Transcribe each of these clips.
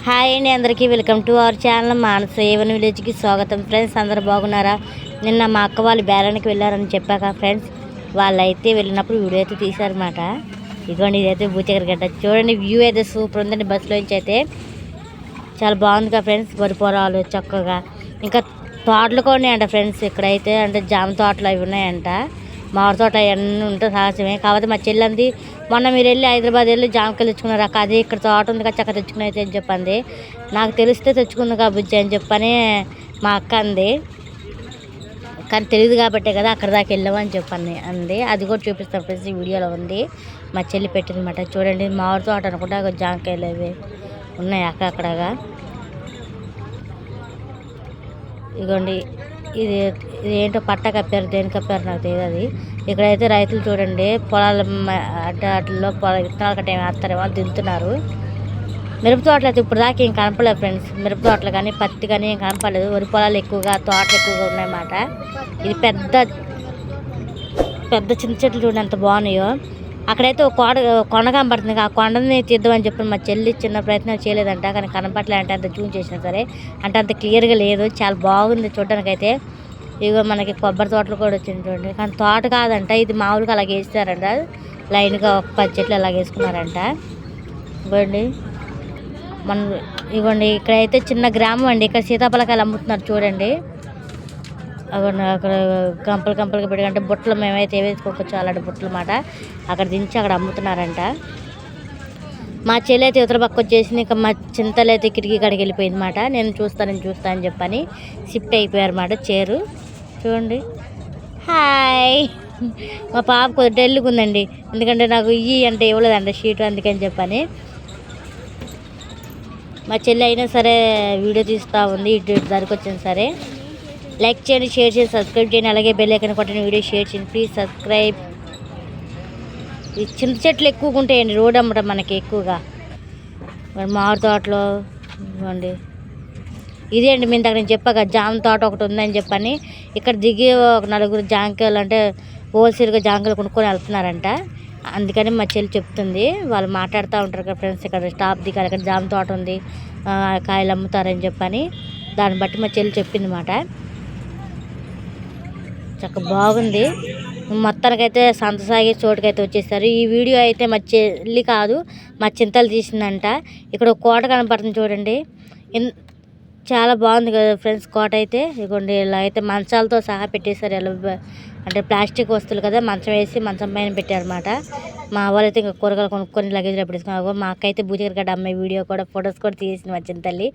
Hi అండి, అందరికీ welcome to our channel Manasa A1 విలేజ్కి స్వాగతం. ఫ్రెండ్స్, అందరు బాగున్నారా? నిన్న మా అక్క వాళ్ళు బేరానికి వెళ్ళారని చెప్పాక ఫ్రెండ్స్, వాళ్ళైతే వెళ్ళినప్పుడు వీడియో అయితే తీశారన్నమాట. ఇదిగోండి, ఇదైతే బూచగరగడ్డ చూడండి. వ్యూ అయితే సూపర్ ఉందండి. బస్సులో నుంచి అయితే చాలా బాగుంది కదా ఫ్రెండ్స్. వరి పొలాలు చక్కగా, ఇంకా తోటలు కూడా అంట ఫ్రెండ్స్. ఇక్కడైతే అంటే జామ తోటలు అవి ఉన్నాయంట, మామిడి తోట అవన్నీ ఉంటే సహజమే. కాకపోతే మా చెల్లంది మొన్న మీరు వెళ్ళి హైదరాబాద్ వెళ్ళి జామకాయలు తెచ్చుకున్నారు అక్క, అది ఇక్కడ తోట ఉంది కదా చక్క తెచ్చుకుని అయితే అని చెప్పింది. నాకు తెలిస్తే తెచ్చుకుంది కా బుజ్జి అని చెప్పని మా అక్క అంది. కానీ తెలియదు కాబట్టే కదా అక్కడ దాకా వెళ్ళామని చెప్పని అంది. అది కూడా చూపిస్తాను ఫ్రెండ్స్, ఈ వీడియోలో ఉంది. మా చెల్లి పెట్టిందన్నమాట. చూడండి, మామిడి తోట అనుకుంటా జామకాయలు అవి ఉన్నాయి అక్కడగా. ఇదిగోండి, ఇది ఏంటో పట్ట కప్పారు, దేని కప్పారు నాకు తెలియదు. అది ఇక్కడైతే రైతులు చూడండి పొలాల అడ్డలో విత్తనాలు కట్ట వేస్తారు, వాళ్ళు దింతున్నారు. మిరప తోటలు అయితే ఇప్పుడు దాకా ఏం కనపడలేదు ఫ్రెండ్స్. మిరప తోటలు కానీ పత్తి కానీ ఏం కనపడలేదు. వరి పొలాలు ఎక్కువగా, తోటలు ఎక్కువగా ఉన్నాయన్నమాట. ఇది పెద్ద పెద్ద చిన్న చెట్లు చూడండి ఎంత బాగున్నాయో. అక్కడైతే ఒక కొండ కనపడుతుంది. ఆ కొండని తీద్దామని చెప్పి మా చెల్లి చిన్న ప్రయత్నం చేయలేదంట, కానీ కనపడలే అంటే అంత జూమ్ చేసినా సరే అంటే అంత క్లియర్గా లేదు. చాలా బాగుంది చూడడానికైతే. ఇగో మనకి కొబ్బరి తోటలు కూడా వచ్చింది చూడండి, కానీ తోట కాదంట ఇది, మామూలుగా అలాగే వేస్తారంట. లైన్గా ఒక 10 చెట్లు అలాగ వేసుకున్నారంట. ఇవ్వండి ఇవ్వండి, ఇక్కడైతే చిన్న గ్రామం అండి. ఇక్కడ సీతాఫలకాయలు అమ్ముతున్నారు చూడండి. అక్కడ కంపలుగా పెట్టి అంటే బుట్టలు మేమైతే వేసుకోవచ్చు అలాంటి బుట్టలు మాట అక్కడ దించి అక్కడ అమ్ముతున్నారంట. మా చెల్లి అయితే ఇతర పక్క వచ్చేసింది. ఇంకా మా చింతలు అయితే కిటికీ కాడికి వెళ్ళిపోయింది మాట. నేను చూస్తా అని చెప్పని షిఫ్ట్ అయిపోయారన్నమాట చేరు. చూడండి, హాయ్. మా పాప కొద్దిగా డల్గా ఉందండి, ఎందుకంటే నాకు ఇయ్యి అంటే ఇవ్వలేదండి షీట్, అందుకని చెప్పని. మా చెల్లి అయినా సరే వీడియో తీస్తూ ఉంది, ఇటు దగ్గరికి వచ్చింది సరే. లైక్ చేయండి, షేర్ చేయండి, సబ్స్క్రైబ్ చేయండి, అలాగే బెల్ ఐకాన్ కొట్టండి, వీడియో షేర్ చేయండి, ప్లీజ్ సబ్స్క్రైబ్. ఈ చింత చెట్లు ఎక్కువగా ఉంటాయండి రోడ్ అమ్మటం మనకి ఎక్కువగా. మరి మామిడి తోటలో ఇవ్వండి, ఇదే అండి మేము దగ్గర నేను చెప్పాక జామ తోట ఒకటి ఉందని చెప్పని ఇక్కడ దిగి ఒక 4 జాంకాయలు అంటే హోల్సేల్గా జాంకాయలు కొనుక్కొని వెళ్తున్నారంట. అందుకని మా చెల్లి చెప్తుంది, వాళ్ళు మాట్లాడుతూ ఉంటారు కదా ఫ్రెండ్స్, ఇక్కడ స్టాప్ దిగాలి, ఇక్కడ జామ తోట ఉంది, కాయలు అమ్ముతారని చెప్పని. దాన్ని బట్టి మా చెల్లి చెప్పింది మాట. చక్కగా బాగుంది. మొత్తానికైతే సంత సాగే చోటుకైతే వచ్చేసారు. ఈ వీడియో అయితే మా చెల్లి కాదు, మా చింతలు తీసిందంట. ఇక్కడ ఒక కోట కనపడుతుంది చూడండి, చాలా బాగుంది కదా ఫ్రెండ్స్ కోట అయితే. ఇదిగోండి, ఇలా అయితే మంచాలతో సహా పెట్టేశారు. ఎలా అంటే ప్లాస్టిక్ వస్తువులు కదా, మంచం వేసి మంచం పైన పెట్టారన్నమాట. మా వాళ్ళైతే ఇంకా కూరగాయలు కొనుక్కొని లగేజ్లో పెట్టేసుకున్నారు. మా అక్క అయితే బూచగరగడ్డ అమ్మాయి వీడియో కూడా, ఫొటోస్ కూడా తీసింది మా చింతల్లి.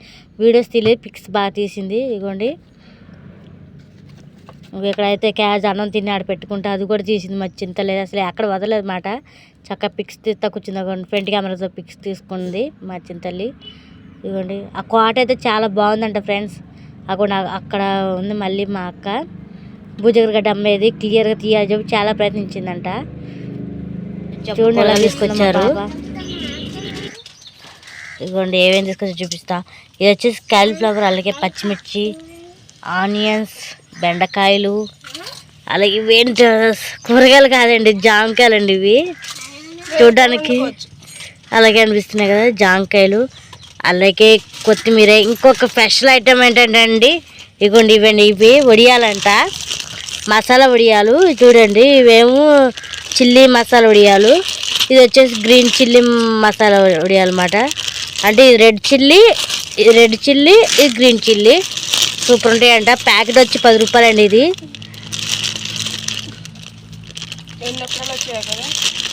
వీడియోస్ తీయలేదు, పిక్స్ బాగా తీసింది. ఇదిగోండి, ఇక్కడైతే క్యాజ్ అన్నం తిని ఆడ పెట్టుకుంటే అది కూడా తీసింది మా చింతలేదు. అసలు ఎక్కడ వదలలేదు మాట. చక్కగా పిక్స్ తీస్తా కూర్చుంది. ఫ్రంట్ కెమెరాతో పిక్స్ తీసుకుంది మా చింతల్లి. ఇదిగోండి, ఆ కోట అయితే చాలా బాగుందంట ఫ్రెండ్స్. అక్కడ ఉంది మళ్ళీ మా అక్క బూచగరగడ్డ అమ్మేది క్లియర్గా తీయాలి చెప్పి చాలా ప్రయత్నించిందంట. చూడండి ఎలా తీసుకొచ్చారు. ఇదిగోండి, ఏమేమి తీసుకొచ్చి చూపిస్తా. ఇది వచ్చేసి కాలీఫ్లవర్, అలాగే పచ్చిమిర్చి, ఆనియన్స్, బెండకాయలు, అలాగే ఇవేంటి కూరగాయలు కాదండి, జామకాయలు ఇవి చూడడానికి అలాగే అనిపిస్తున్నాయి కదా జామకాయలు, అలాగే కొత్తిమీర. ఇంకొక స్పెషల్ ఐటమ్ ఏంటంటే అండి, ఇవ్వండి ఇవి వడియాలంట, మసాలా వడియాలు చూడండి. ఇవేమో చిల్లీ మసాలా వడియాలు, ఇది వచ్చేసి గ్రీన్ చిల్లీ మసాలా వడియాలు అన్నమాట. అంటే ఇది రెడ్ చిల్లీ, ఇది గ్రీన్ చిల్లీ. సూపర్ ఉంటాయంట. ప్యాకెట్ వచ్చి 10 రూపాయలు అండి. ఇది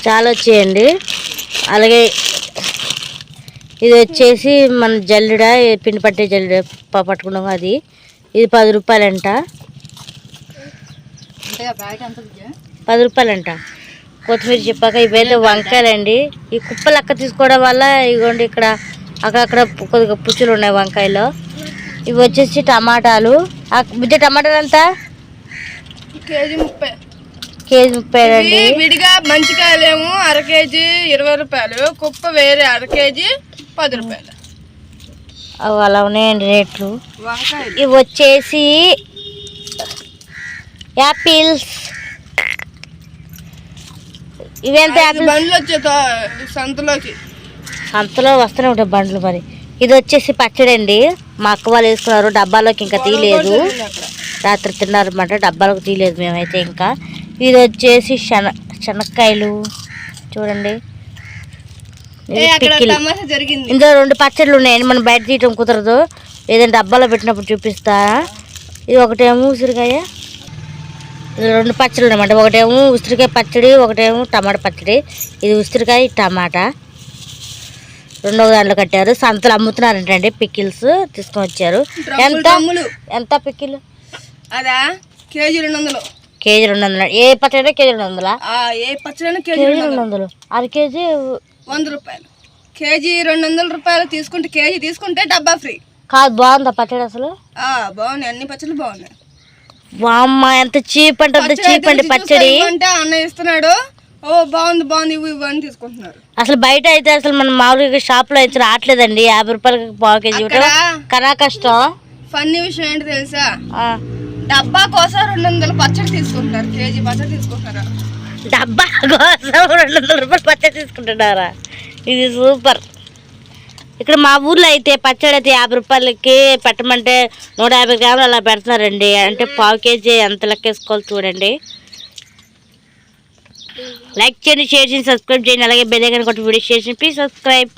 చాలా వచ్చాయండి. అలాగే ఇది వచ్చేసి మన జల్లెడ, పిండి పట్టే జల్లెడ పట్టుకున్నాము, అది ఇది 10 రూపాయలంట. 10 రూపాయలంట. కొత్తిమీర చెప్పాక ఇవైతే వంకాయలండి. ఈ కుప్ప లెక్క తీసుకోవడం వల్ల ఇదిగోండి ఇక్కడ అక్కడక్కడ కొద్దిగా పుచ్చులు ఉన్నాయి వంకాయలో. ఇవి వచ్చేసి టమాటాలు. బుజ్జ టమాటాలు ఎంత? కేజీ 30. కేజీ 30 అండి. విడిగా మంచికాయలేమో అర కేజీ 20 రూపాయలు, కుప్ప వేరే అర కేజీ 10 రూపాయలు. అలా ఉన్నాయండి రేట్లు. ఇవి వచ్చేసి యాపిల్స్. ఇవెంత యాపిల్స్? బండ్లు వచ్చే సంతలోకి సంతలో వస్తూనే ఉంటాయి బండ్లు. మరి ఇది వచ్చేసి పచ్చడి అండి. మా అక్క వాళ్ళు వేసుకున్నారు, డబ్బాలోకి ఇంకా తీయలేదు. రాత్రి తిన్నారన్నమాట, డబ్బాలోకి తీయలేదు మేమైతే ఇంకా. ఇది వచ్చేసి శనక్కాయలు చూడండి, పిక్కిల్. జరిగింది. ఇందులో 2 పచ్చళ్ళు ఉన్నాయండి, మనం బయట తీయటం కుదరదు, ఏదైనా డబ్బాలో పెట్టినప్పుడు చూపిస్తా. ఇది ఒకటేమో ఉసిరికాయ, ఇది 2 పచ్చళ్ళు అనమాట. ఒకటేమో ఉసిరికాయ పచ్చడి, ఒకటేమో టమాటా పచ్చడి. ఇది ఉసిరికాయ, టమాటా రెండవ దాంట్లో కట్టారు. సంతలు అమ్ముతున్నారంటండి పికిల్స్ తీసుకొని వచ్చారు. ఎంత పికిల్? అదా కేజీ 200. కేజీ 200. ఏ పచ్చడి కేజీ 200? ఏ పచ్చడి కేజీ 200. అర కేజీ 100 రూపాయలు. కేజీ 200 రూపాయలు తీసుకుంటే, కేజీ తీసుకుంటే డబ్బా ఫ్రీ. కాదు, బాగుందా పచ్చడి అసలు? బాగున్నాయి, అన్ని పచ్చళ్ళు బాగున్నాయి. వామ్మ ఎంత చీప్ అంటే అంత చీప్ అండి పచ్చడి. అంటే అన్న ఇస్తున్నాడు, బాగుంది బాగుంది ఇవన్నీ తీసుకుంటున్నారు. అసలు బయట అయితే అసలు మనం మామూలుగా షాప్ లో అయితే రావట్లేదండి. 50 రూపాయలకి పావు కేజీ కరా కష్టం. ఫన్నీ విషయం ఏంటి తెలుసా, డబ్బా కోసం 200 పచ్చడి తీసుకుంటారు, కేజీ పచ్చడి తీసుకుంటారు. డబ్బా కోసం 200 రూపాయలు పచ్చడి తీసుకుంటున్నారా? ఇది సూపర్. ఇక్కడ మా ఊర్లో అయితే పచ్చడి అయితే 50 రూపాయలకి పెట్టమంటే 150 గ్రాములు అలా పెడుతున్నారండి. అంటే పావు కేజీ ఎంత లెక్కేసుకోవాలి చూడండి. లైక్ చేయండి, షేర్ చేయండి, సబ్స్క్రైబ్ చేయండి. అలాగే బెల్ ఐకాన్ కొట్టి వీడియో చేసి ప్లీజ్ సబ్స్క్రైబ్.